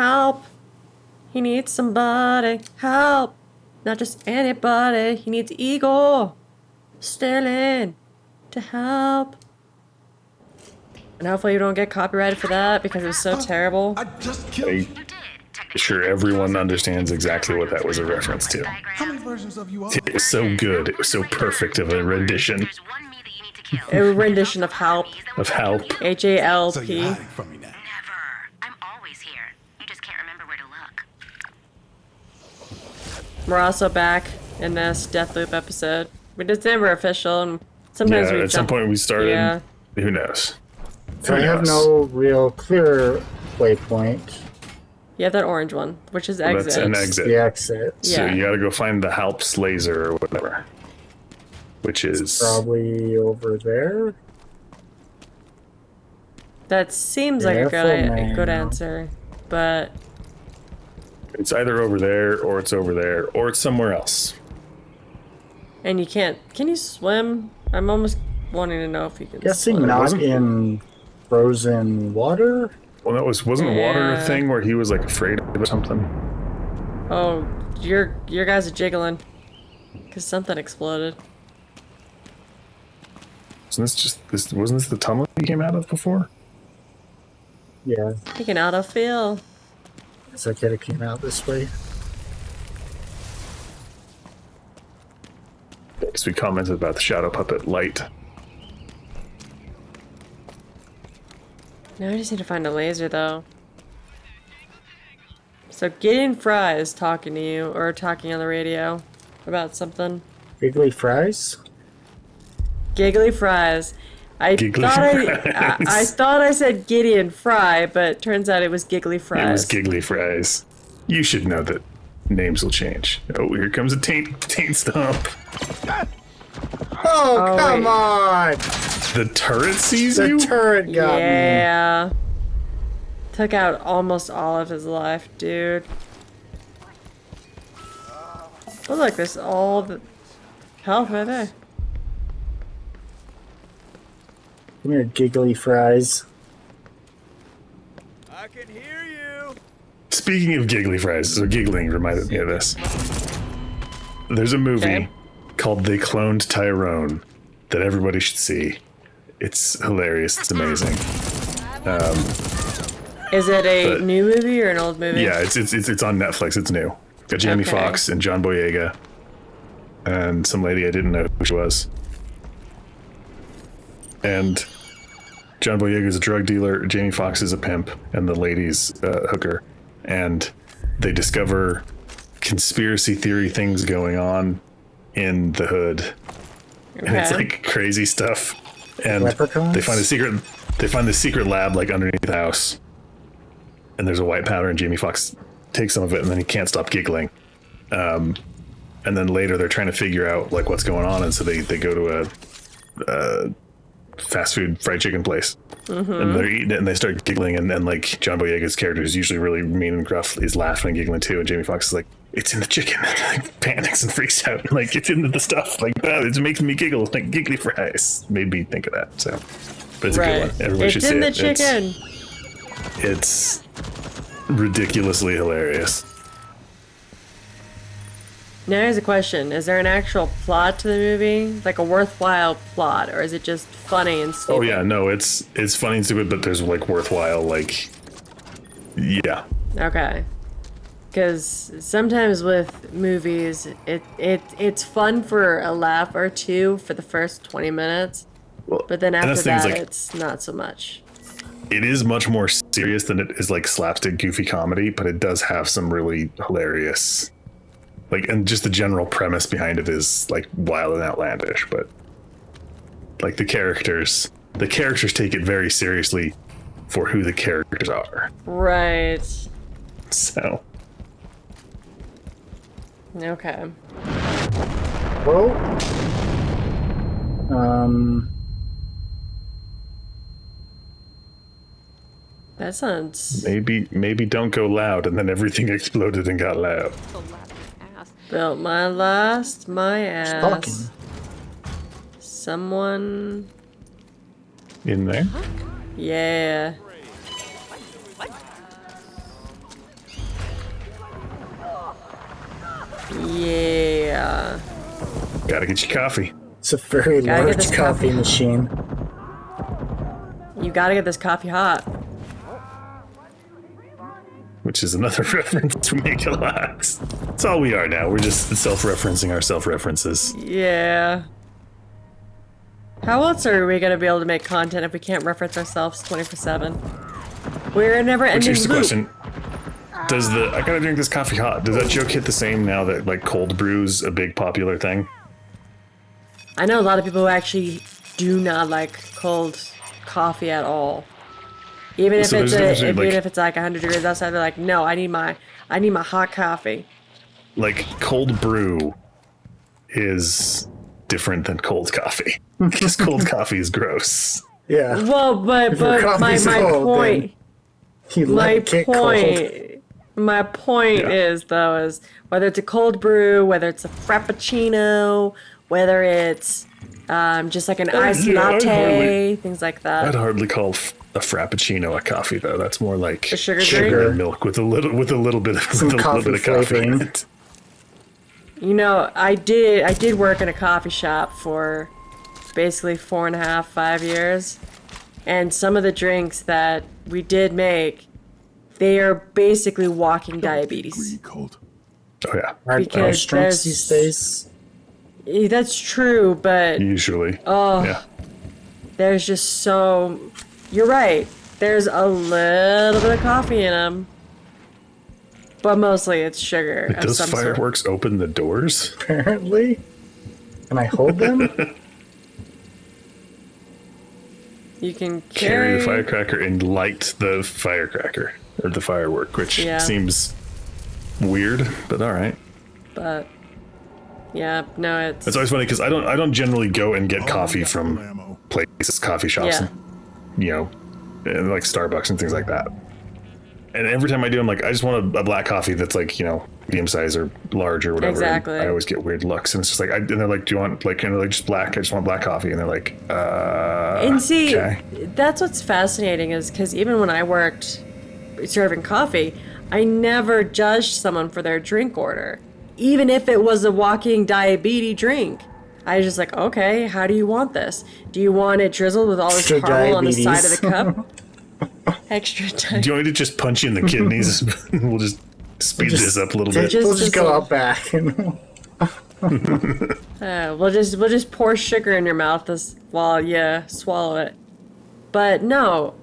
Help! He needs somebody. Help! Not just anybody. He needs Igor Sterling to help. And hopefully you don't get copyrighted for that because it was so terrible. I just killed you. Sure, everyone understands exactly what that was a reference to. How many versions of you are? It was so good. It was so perfect of a rendition. A rendition of Help. Of Help. So you're H-A-L-P. hiding from me now. Never. I'm always here. You just can't remember where to look. We're also back in this Deathloop episode. It's never official, and sometimes Yeah, we at some point we started. Yeah. Who knows? So I have no real clear waypoint. You have that orange one, which is Well, exit. that's an exit. The exit. So Yeah. you gotta go find the Halp's laser or whatever. Which is... Probably over there. That seems like Careful, a good man. answer, but It's either over there, or it's over there, or it's somewhere else. and you can't. Can you swim? I'm almost wanting to know if you can. Guessing swim. not wasn't- in frozen water. Well, that wasn't water a Yeah. thing where he was like afraid of it or something? Oh, your guys are jiggling because something exploded. Wasn't this the tunnel he came out of before? Yeah, You can auto feel. it's okay. It came out this way. Because we commented about the shadow puppet light. Now I just need to find a laser though. So Gideon Fry is talking to you or talking on the radio about something. Giggly fries. Giggly Fries. I Giggly thought Fries. I thought I said Gideon Fry, but turns out it was Giggly Fries. It was Giggly Fries. You should know that names will change. Oh, here comes a taint stomp. Oh, come wait. on! The turret sees The you? turret got me. Yeah. Took out almost all of his life, dude. Oh look, there's all the health right there. Come here, giggly fries. I can hear you. Speaking of Giggly Fries, so giggling reminded me of this. There's a movie Okay. called They Cloned Tyrone that everybody should see. It's hilarious. It's amazing. Is it a But- new movie or an old movie? Yeah, it's on Netflix. It's new. Got Jamie Okay. Foxx and John Boyega and some lady I didn't know who she was. And John Boyega's a drug dealer, Jamie Foxx is a pimp, and the lady's a hooker. And they discover conspiracy theory things going on in the hood. And it's Okay. like crazy stuff. And Leprechauns? they find the secret lab like underneath the house. And there's a white powder, and Jamie Foxx takes some of it, and then he can't stop giggling. And then later they're trying to figure out like what's going on, and so they go to a fast food fried chicken place, and they're eating it, and they start giggling, and then like John Boyega's character is usually really mean and gruff. He's laughing and giggling too, and Jamie Foxx is like, "It's in the chicken," and like panics and freaks out, like it's into the stuff, like it's making me giggle, like giggly fries. Made me think of that. So, but it's a Right. good one. Everybody should It's see in the it. chicken. It's ridiculously hilarious. Now here's a question. Is there an actual plot to the movie? Like a worthwhile plot? Or is it just funny and stupid? Oh yeah, no, it's funny and stupid, but there's like worthwhile, like, yeah. Okay. Because sometimes with movies, it's fun for a laugh or two for the first 20 minutes. Well, But then and after that's the thing, that, is, like, it's not so much. it is much more serious than it is like slapstick goofy comedy, but it does have some really hilarious, like, and just the general premise behind it is like wild and outlandish, but like the characters take it very seriously for who the characters are. Right. So Okay. Well, That sounds... maybe don't go loud, and then everything exploded and got loud. Built my last, my ass. talking. Someone... In there. Yeah. Yeah. Gotta get your coffee. It's a very Gotta get large this coffee coffee. machine. You gotta get this coffee hot. Which is another reference we make a lot. That's all we are now. We're just self-referencing our self-references. Yeah. How else are we gonna be able to make content if we can't reference ourselves 24/7? We're a never-ending Here's the loop. question. Does I gotta drink this coffee hot, does that joke hit the same now that like cold brew's a big popular thing? I know a lot of people who actually do not like cold coffee at all. Even if So there's it's a difference between, even like- if it's like 100 degrees outside, they're like, no, I need my hot coffee. Like cold brew is different than cold coffee. Because cold coffee is gross. Yeah. Well, but your my coffee's cold, point. You My like it cold. point Yeah. is whether it's a cold brew, whether it's a frappuccino, whether it's just like an iced yeah, I'd latte, things like I'd that. hardly call a frappuccino a coffee though. That's more like A sugar drink? and milk with a little bit of Some with a little coffee bit of coffee in flavoring. it. You know, I did work in a coffee shop for basically 4.5, 5 years, and some of the drinks that we did make, they are basically walking diabetes. Colt. Oh yeah, Hard Because drinks there's- these days. That's true, but usually. Oh. Yeah. there's just so... You're right. There's a little bit of coffee in them. But mostly it's sugar of Does some sort. fireworks open the doors? Apparently. Can I hold them? You can Carry the firecracker and light the firecracker or the firework, which Yeah. seems weird, but all right. But... Yeah, no, it's... It's always funny because I don't generally go and get coffee got from full ammo. places, coffee shops, Yeah. and, you know, and like Starbucks and things like that. And every time I do, I'm like, I just want a black coffee that's like, you know, medium size or large or whatever. and Exactly. I always get weird looks, and it's just like, and they're like, do you want like, and they're like, just black? I just want black coffee, and they're like, And see, okay. that's what's fascinating is because even when I worked serving coffee, I never judged someone for their drink order. Even if it was a walking diabetes drink. I was just like, okay, how do you want this? Do you want it drizzled with all this Extra caramel on the side of the diabetes. cup? Extra Do diabetes. you want me to just punch you in the kidneys? We'll just speed this up a little bit. Just- We'll just go just- out back and We'll just pour sugar in your mouth while you swallow it. But no,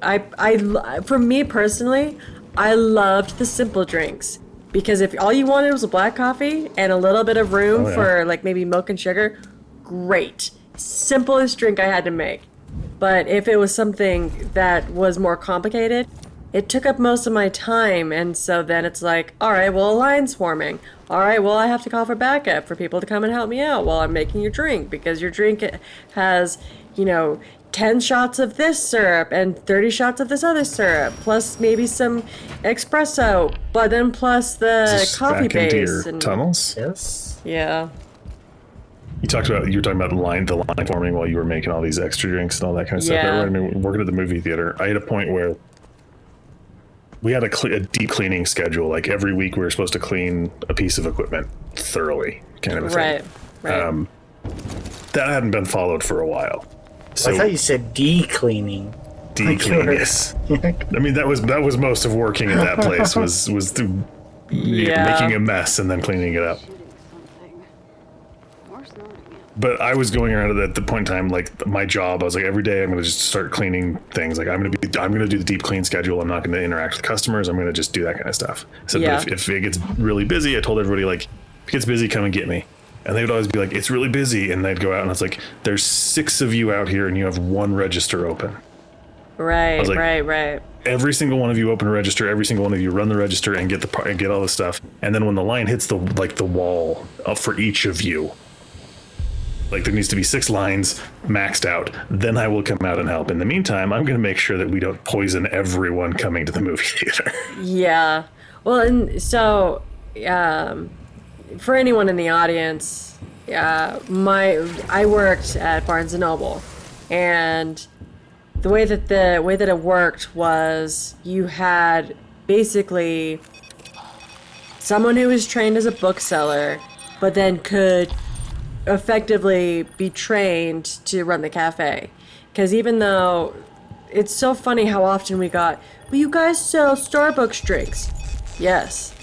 for me personally, I loved the simple drinks. Because if all you wanted was a black coffee and a little bit of room Oh, yeah. for like maybe milk and sugar, great. Simplest drink I had to make. But if it was something that was more complicated, it took up most of my time. And so then it's like, all right, well, a line's forming. All right, well, I have to call for backup for people to come and help me out while I'm making your drink because your drink has, 10 shots of this syrup and 30 shots of this other syrup, plus maybe some espresso, but then plus the Just coffee back into base. your And, tunnels. yes. yeah. You were talking about the line forming while you were making all these extra drinks and all that kind of stuff. Yeah. That reminded me, working at the movie theater, I had a point where we had a deep cleaning schedule. Like every week, we were supposed to clean a piece of equipment thoroughly, kind of a thing. Right. That hadn't been followed for a while. So I thought you said de-cleaning. deep cleaning, yes. I mean, that was most of working at that place was through Yeah. making a mess and then cleaning it up. But I was going around at the point in time, like my job, I was like, every day I'm going to just start cleaning things. Like I'm going to do the deep clean schedule. I'm not going to interact with customers. I'm going to just do that kind of stuff. So Yeah. but if it gets really busy, I told everybody like, if it gets busy, come and get me. And they would always be like, it's really busy. And they'd go out and it's like, there's 6 of you out here and you have 1 register open. Right, was like- right. Every single one of you open a register. Every single one of you run the register and get all this stuff. And then when the line hits the wall up for each of you, like there needs to be 6 lines maxed out. Then I will come out and help. In the meantime, I'm going to make sure that we don't poison everyone coming to the movie theater. Yeah. Well, and so, for anyone in the audience, I worked at Barnes & Noble, and the way that it worked was you had basically someone who was trained as a bookseller but then could effectively be trained to run the cafe. Because even though it's so funny how often we got, well, you guys sell Starbucks drinks. Yes,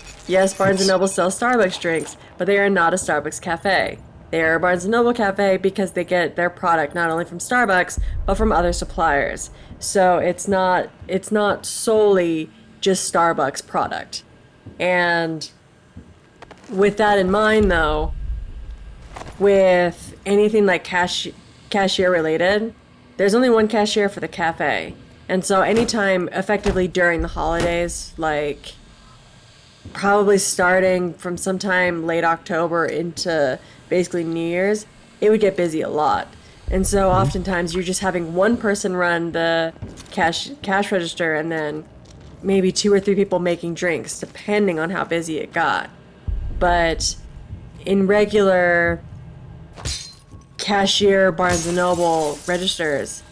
Barnes & Noble sells Starbucks drinks, but they are not a Starbucks cafe. They are a Barnes & Noble cafe because they get their product not only from Starbucks, but from other suppliers. So it's not solely just Starbucks product. And with that in mind, though, with anything like cashier related, there's only one cashier for the cafe. And so anytime effectively during the holidays, like probably starting from sometime late October into basically New Year's, it would get busy a lot. And so oftentimes you're just having one person run the cash register and then maybe 2 or 3 people making drinks, depending on how busy it got. But in regular cashier Barnes & Noble registers,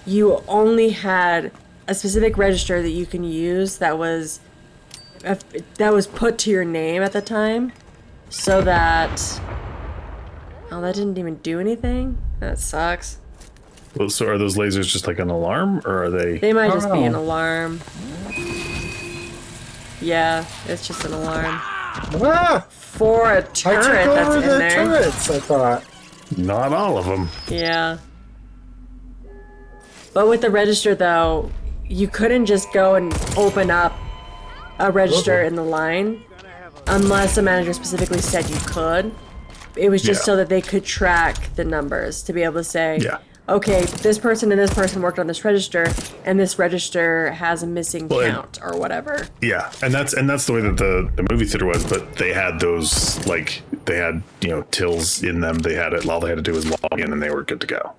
you only had a specific register that you can use that was put to your name at the time, so that... Oh, that didn't even do anything? That sucks. Well, so are those lasers just like an alarm, or are they... They might just be an alarm. Yeah, it's just an alarm. Ah! For a turret that's in there. Turrets, I thought. Not all of them. Yeah. But with the register, though, you couldn't just go and open up a register in the line unless the manager specifically said you could. It was just so that they could track the numbers to be able to say, okay, this person and this person worked on this register, and this register has a missing count or whatever. Yeah, and that's the way that the movie theater was, but they had those, like, they had, tills in them. They had it, all they had to do was log in and they were good to go.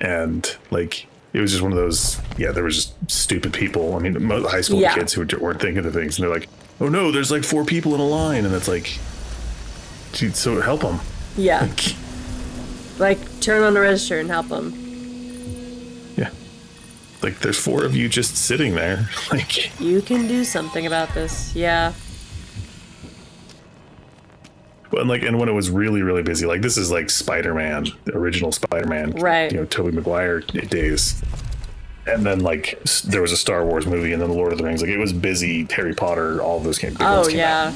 And, like, it was just one of those, there was just stupid people. I mean, high school kids who weren't thinking of things, and they're like, oh no, there's like 4 people in a line, and it's like, dude, so help them. Yeah. Like, turn on the register and help them. Yeah. Like, there's 4 of you just sitting there. Like, you can do something about this. Yeah. Well, and when it was really, really busy, like, this is like Spider-Man, the original Spider-Man, right? Tobey Maguire days. And then, like, there was a Star Wars movie, and then the Lord of the Rings. Like, it was busy. Harry Potter, all of those came. Oh yeah.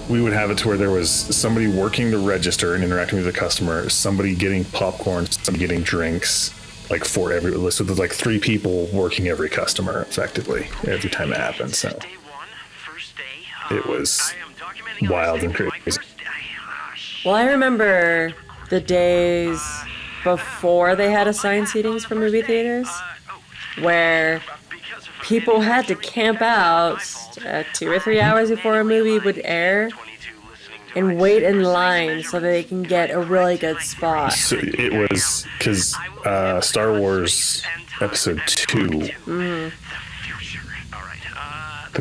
We would have it to where there was somebody working the register and interacting with the customer, somebody getting popcorn, somebody getting drinks, like for every list. So there's like 3 people working every customer effectively every time it happened. So it was wild and crazy. Well, I remember the days before they had assigned seatings for movie theaters, where people had to camp out 2 or 3 hours before a movie would air and wait in line so that they can get a really good spot. So it was because Star Wars Episode 2, the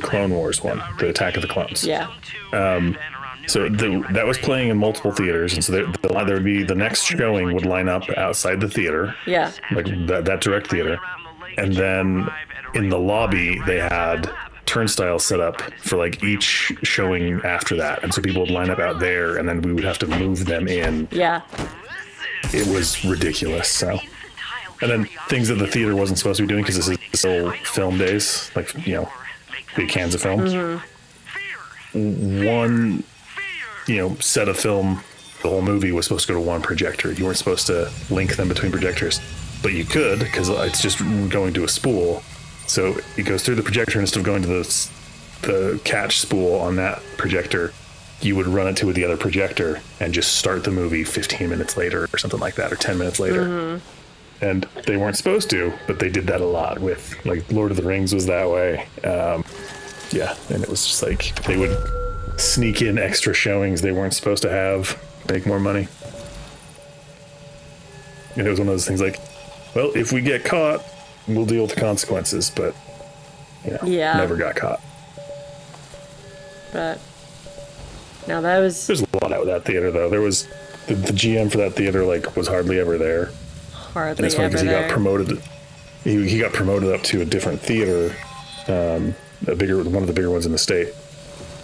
Clone Wars one, the Attack of the Clones. Yeah. So that was playing in multiple theaters, and so there would be the next showing would line up outside the theater. Yeah. Like that direct theater. And then in the lobby, they had turnstiles set up for like each showing after that. And so people would line up out there, and then we would have to move them in. Yeah. It was ridiculous. So, and then things that the theater wasn't supposed to be doing, because this is still film days, like, big cans of film. One, set of film, the whole movie was supposed to go to one projector. You weren't supposed to link them between projectors. But you could, because it's just going to a spool. So it goes through the projector, and instead of going to the catch spool on that projector, you would run it to the other projector and just start the movie 15 minutes later or something like that, or 10 minutes later. And they weren't supposed to, but they did that a lot with, like, Lord of the Rings was that way. And it was just like they would sneak in extra showings they weren't supposed to have, make more money. And it was one of those things like, well, if we get caught, we'll deal with the consequences, but, never got caught. But, now that was... There's a lot out of that theater, though. There was, the GM for that theater, like, was hardly ever there. Hardly and it's funny ever because there. he got promoted up to a different theater, one of the bigger ones in the state,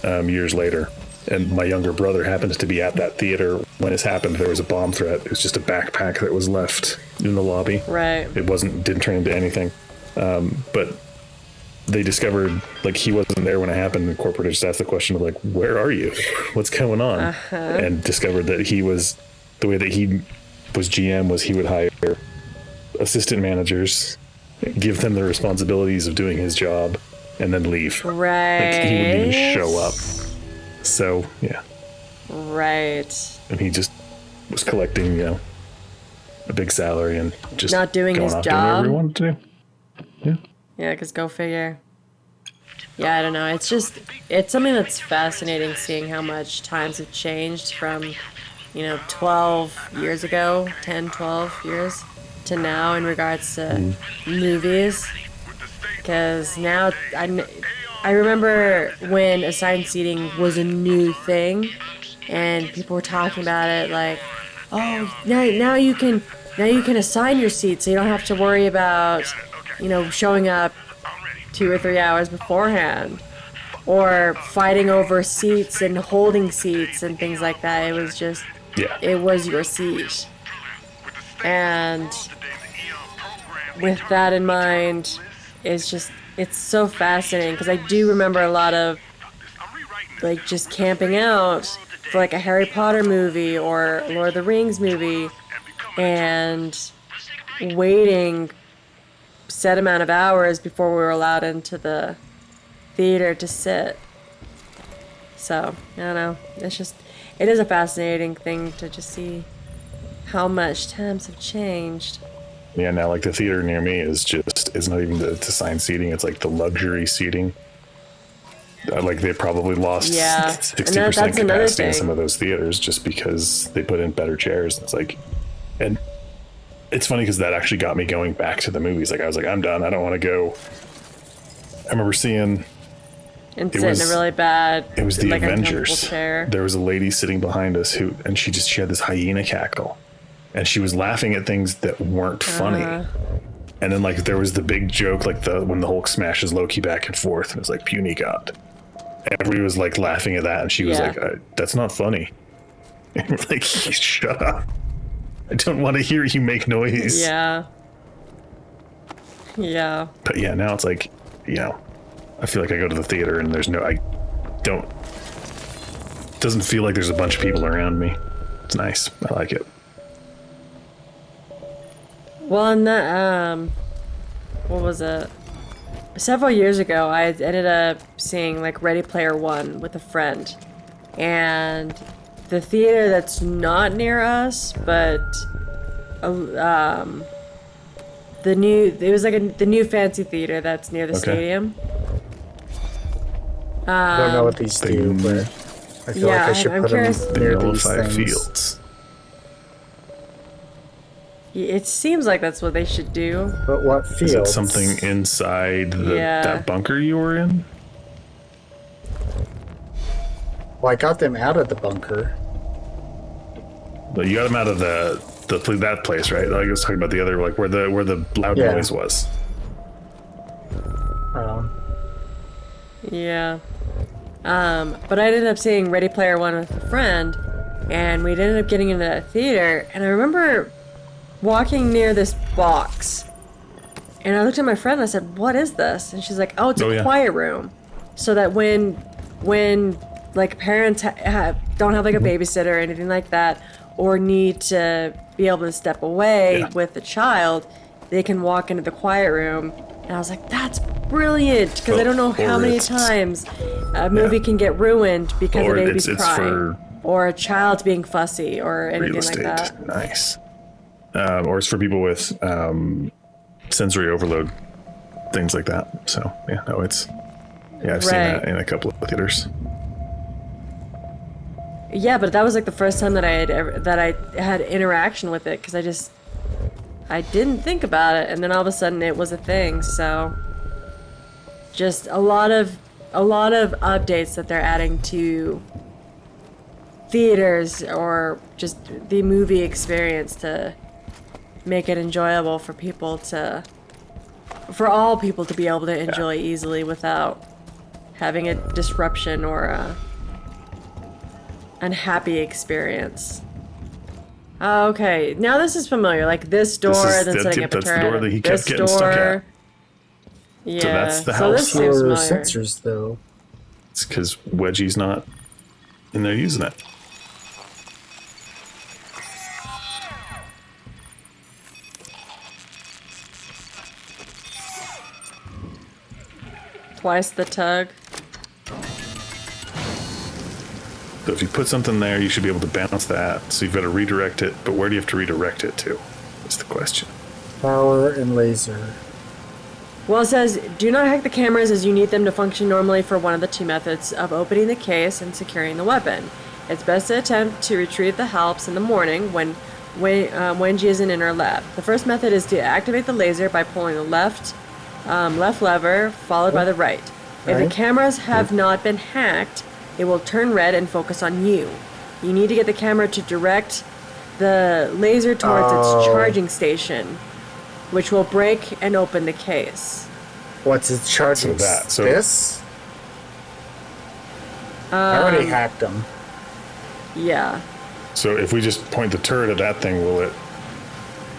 years later. And my younger brother happened to be at that theater when this happened. There was a bomb threat. It was just a backpack that was left in the lobby. Right. It didn't turn into anything. But they discovered, like, he wasn't there when it happened, and corporate just asked the question of, like, where are you? What's going on? And discovered that the way that he was GM was he would hire assistant managers, give them the responsibilities of doing his job, and then leave. Right. Like, he wouldn't even show up. So, yeah. Right. And he just was collecting, a big salary and just not doing going his off job. Doing whatever he wanted to do. Yeah. Yeah, because go figure. Yeah, I don't know. It's something that's fascinating seeing how much times have changed from, 12 years ago, 10, 12 years, to now in regards to movies. Because now, I remember when assigned seating was a new thing, and people were talking about it like, oh, now you can assign your seat, so you don't have to worry about, showing up 2 or 3 hours beforehand, or fighting over seats and holding seats and things like that. It was just, it was your seat. And with that in mind, it's so fascinating, because I do remember a lot of, like, just camping out for, like, a Harry Potter movie or a Lord of the Rings movie, and waiting set amount of hours before we were allowed into the theater to sit. So, I don't know. It is a fascinating thing to just see how much times have changed. Yeah, now, like, the theater near me it's not even the assigned seating, it's like the luxury seating. Like, they probably lost 60% capacity in some of those theaters just because they put in better chairs. It's like, and it's funny because that actually got me going back to the movies. Like, I was like, I'm done. I don't want to go. I remember seeing. And sit in a really bad. It was the like, Avengers. Chair. There was a lady sitting behind us and she had this hyena cackle, and she was laughing at things that weren't funny. And then, like, there was the big joke, like when the Hulk smashes Loki back and forth, and it was like, puny god. Everybody was, like, laughing at that, and she was like, that's not funny. And we're like, shut up. I don't want to hear you make noise. Yeah. Yeah. But yeah, now it's like, I feel like I go to the theater and it doesn't feel like there's a bunch of people around me. It's nice. I like it. Well, and that, what was it? Several years ago, I ended up seeing, like, Ready Player One with a friend. And the theater that's not near us, but the new fancy theater that's near the stadium. I don't know what these do, but I feel like I should put them near these things. Fields. It seems like that's what they should do. But what fields? Is it something inside that bunker you were in? Well, I got them out of the bunker. But you got them out of that place, right? Like, I was talking about the other, like, where the loud noise was. Yeah. But I ended up seeing Ready Player One with a friend, and we ended up getting into that theater, and I remember walking near this box, and I looked at my friend and I said, what is this? And she's like, oh, it's a quiet room. So that when like, parents don't have, like, a babysitter or anything like that, or need to be able to step away with the child, they can walk into the quiet room. And I was like, that's brilliant, because I don't know how many times a movie can get ruined because a baby's crying, or a child's being fussy, or anything like that. Nice. Or it's for people with sensory overload, things like that. So, I've seen that in a couple of theaters. Yeah, but that was, like, the first time that I had interaction with it, because I didn't think about it, and then all of a sudden it was a thing. So just a lot of updates that they're adding to theaters, or just the movie experience, to make it enjoyable for all people to be able to enjoy easily without having a disruption or a unhappy experience. Okay, now this is familiar. Like this door, then setting up a turret. That's the door that he kept getting stuck at. Yeah. So that's the So house. this seems familiar. Sensors, though. It's because Wedgie's not in there using it. Twice the tug. So if you put something there, you should be able to bounce that. So you've got to redirect it, but where do you have to redirect it to? That's the question. Power and laser. Well, it says, do not hack the cameras as you need them to function normally for one of the two methods of opening the case and securing the weapon. It's best to attempt to retrieve the helps in the morning when Wenji isn't in her lab. The first method is to activate the laser by pulling the left lever, followed by the right. If the cameras have not been hacked, it will turn red and focus on you. You need to get the camera to direct the laser towards its charging station, which will break and open the case. What's its charging? This? I already hacked them. Yeah. So if we just point the turret at that thing, will it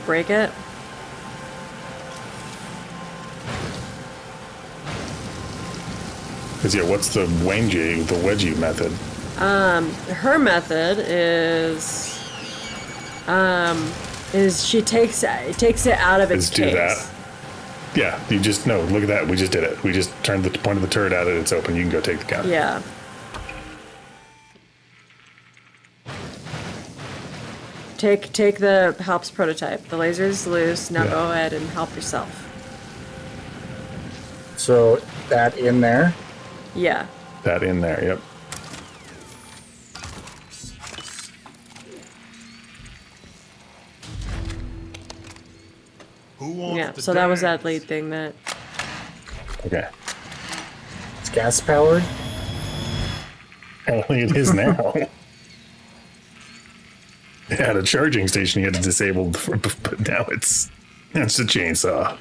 break it? Because yeah, what's the wedgie method? Her method is she takes it out of its case. Do that. Yeah, you just look at that. We just did it. We just turned the point of the turret at it. It's open. You can go take the camera. Yeah. Take the helps prototype. The laser's loose. Now go ahead and help yourself. So that in there? Yeah. That in there, yep. Yeah, so that was that lead thing that... Okay. It's gas powered? Apparently it is now. It had a charging station you had to disable, but now it's a chainsaw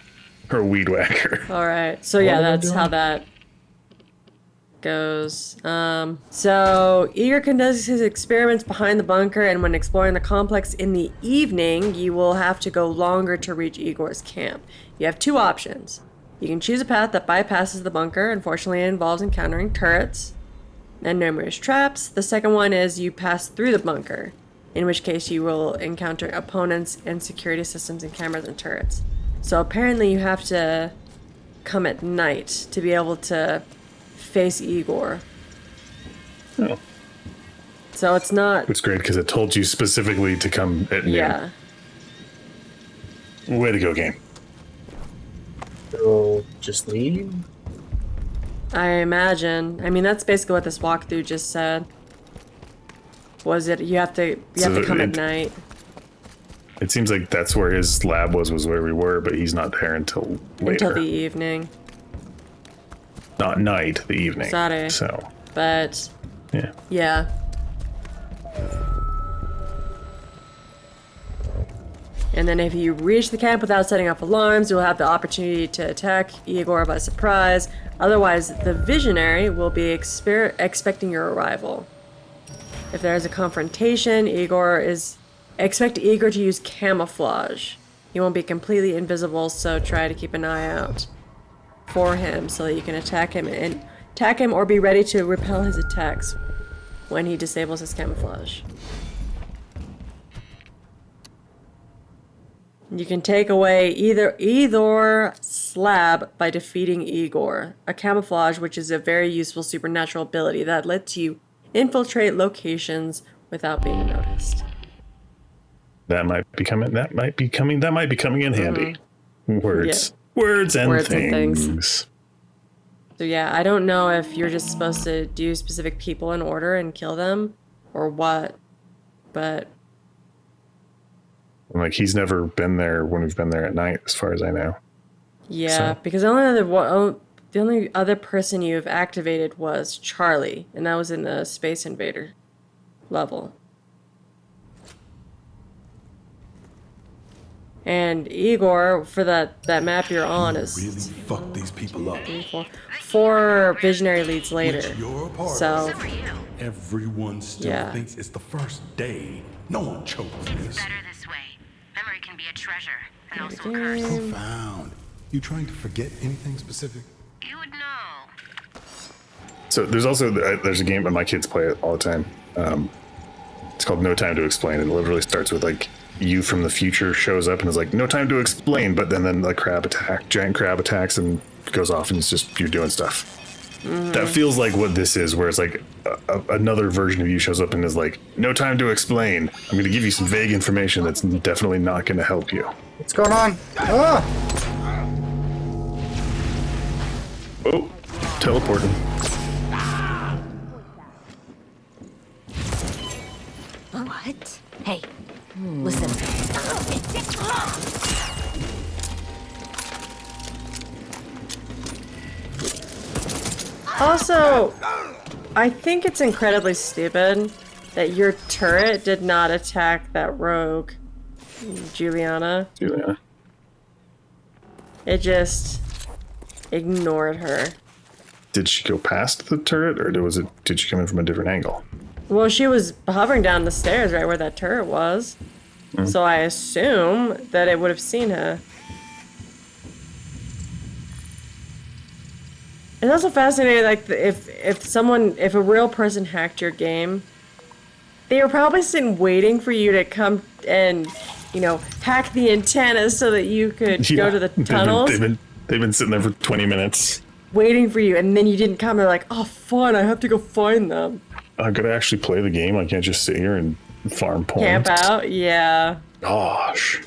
or a weed whacker. All right, so yeah, that's how that goes. So Eager conducts his experiments behind the bunker, and when exploring the complex in the evening, you will have to go longer to reach Igor's camp. You have two options. You can choose a path that bypasses the bunker. Unfortunately, it involves encountering turrets and numerous traps. The second one is you pass through the bunker, in which case you will encounter opponents and security systems and cameras and turrets. So apparently you have to come at night to be able to face Igor. Oh. So it's not... It's great because it told you specifically to come at noon. Yeah. Way to go, game. So just leave? I imagine. I mean, that's basically what this walkthrough just said. Was it you have to come at night? It seems like that's where his lab was where we were, but he's not there until later. Until the evening. Not night, the evening. Saturday. So. But. Yeah. Yeah. And then if you reach the camp without setting off alarms, you'll have the opportunity to attack Igor by surprise. Otherwise, the visionary will be expecting your arrival. If there is a confrontation, expect Igor to use camouflage. He won't be completely invisible, so try to keep an eye out for him so that you can attack him or be ready to repel his attacks when he disables his camouflage. You can take away either slab by defeating Igor, a camouflage which is a very useful supernatural ability that lets you infiltrate locations without being noticed. That might be coming in handy. Words. Yeah. Words and things. So yeah, I don't know if you're just supposed to do specific people in order and kill them or what, but like he's never been there when we've been there at night, as far as I know. Yeah, because the only other person you've activated was Charlie, and that was in the Space Invader level. And Igor, for that map you're on, is Really fuck these people up. 3, 4, 4 visionary leads later. Which you're a part So, of. Everyone still thinks it's the first day. No one chose It's this. better this way. Memory can be a treasure and also a curse. Profound. You trying to forget anything specific? You would know. So there's also there's a game and my kids play it all the time. It's called No Time to Explain. It literally starts with like you from the future shows up and is like no time to explain, but then the giant crab attacks and goes off and it's just you're doing stuff. That feels like what this is, where it's like another version of you shows up and is like no time to explain. I'm going to give you some vague information that's definitely not going to help you. What's going on? Ah! Oh, teleporting. What? Hey, listen. also, I think it's incredibly stupid that your turret did not attack that rogue, Juliana. It just ignored her. Did she go past the turret, or did she come in from a different angle? Well, she was hovering down the stairs right where that turret was. So I assume that it would have seen her. It's also fascinating, like, if a real person hacked your game, they were probably sitting waiting for you to come and, hack the antennas so that you could go to the tunnels. They've been sitting there for 20 minutes. Waiting for you, and then you didn't come. They're like, oh, fun, I have to go find them. I gotta actually play the game. I can't just sit here and farm points. Camp out? Yeah. Gosh.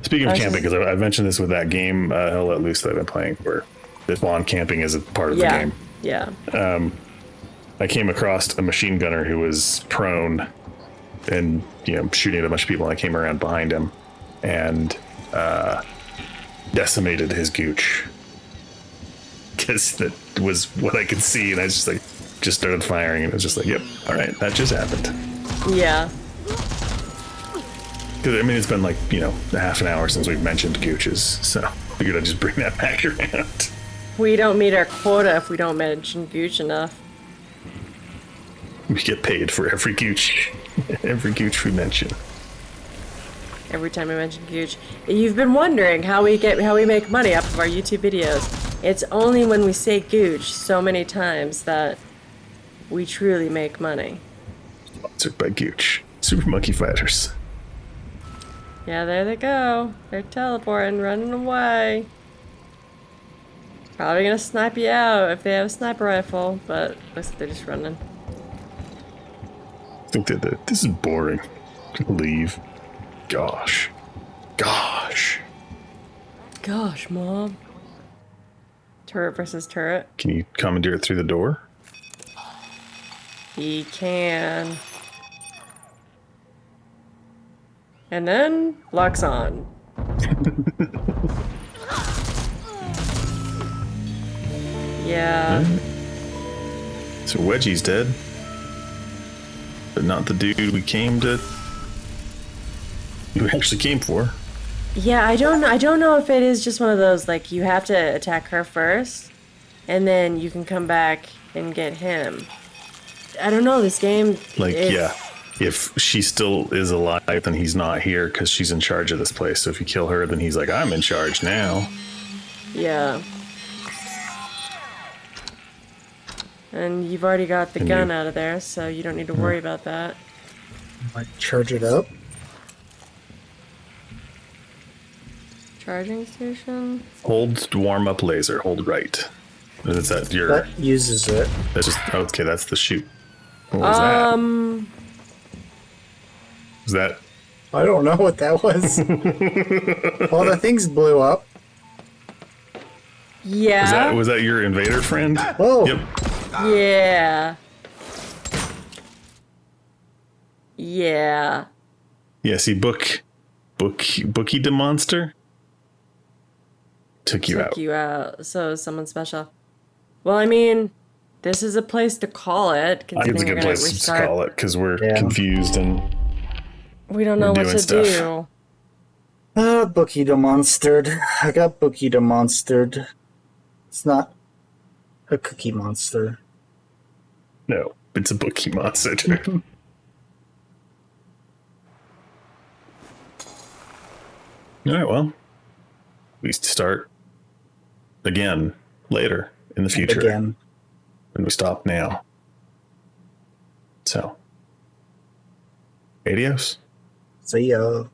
Speaking of camping, because I mentioned this with that game, Hell Let Loose, that I've been playing, where this lawn camping is a part of the game. Yeah. I came across a machine gunner who was prone and, shooting at a bunch of people, and I came around behind him and decimated his gooch. Because that was what I could see, and I just started firing, and it was just like, yep, all right, that just happened. Yeah. Because, it's been like, half an hour since we've mentioned gooches, so I figured I'd just bring that back around. We don't meet our quota if we don't mention gooch enough. We get paid for every gooch we mention. Every time we mention gooch. You've been wondering how we make money off of our YouTube videos. It's only when we say gooch so many times that we truly make money. Sponsored by Gooch. Super Monkey Fighters. Yeah, there they go. They're teleporting, running away. Probably gonna snipe you out if they have a sniper rifle, but looks like they're just running. I think that this is boring. Leave. Gosh, Mom. Turret versus turret. Can you commandeer it through the door? He can. And then, locks on. Yeah. So Wedgie's dead. But not the dude we actually came for. Yeah, I don't know if it is just one of those, like, you have to attack her first, and then you can come back and get him. I don't know, this game... If she still is alive, then he's not here, because she's in charge of this place. So if you kill her, then he's like, I'm in charge now. Yeah. And you've already got the gun out of there, so you don't need to worry about that. Might charge it up. Charging station? Hold warm up laser. Hold right. And is that your... That uses it. That's just... Okay, that's the shoot. What was that? Was that... I don't know what that was. All the things blew up. Yeah. Was that your invader friend? Oh. Yep. Yeah. Yeah. Yeah, see, Bookie the monster took you out. So someone special. Well, I mean, this is a place to call it. I think it's a good place to call it because we're confused and we don't know what to do. Bookito monstered. I got Bookito monstered. It's not a cookie monster. No, it's a bookie monster. All right, well, we start again later in the future. Again. And we stop now. So, adios. See ya.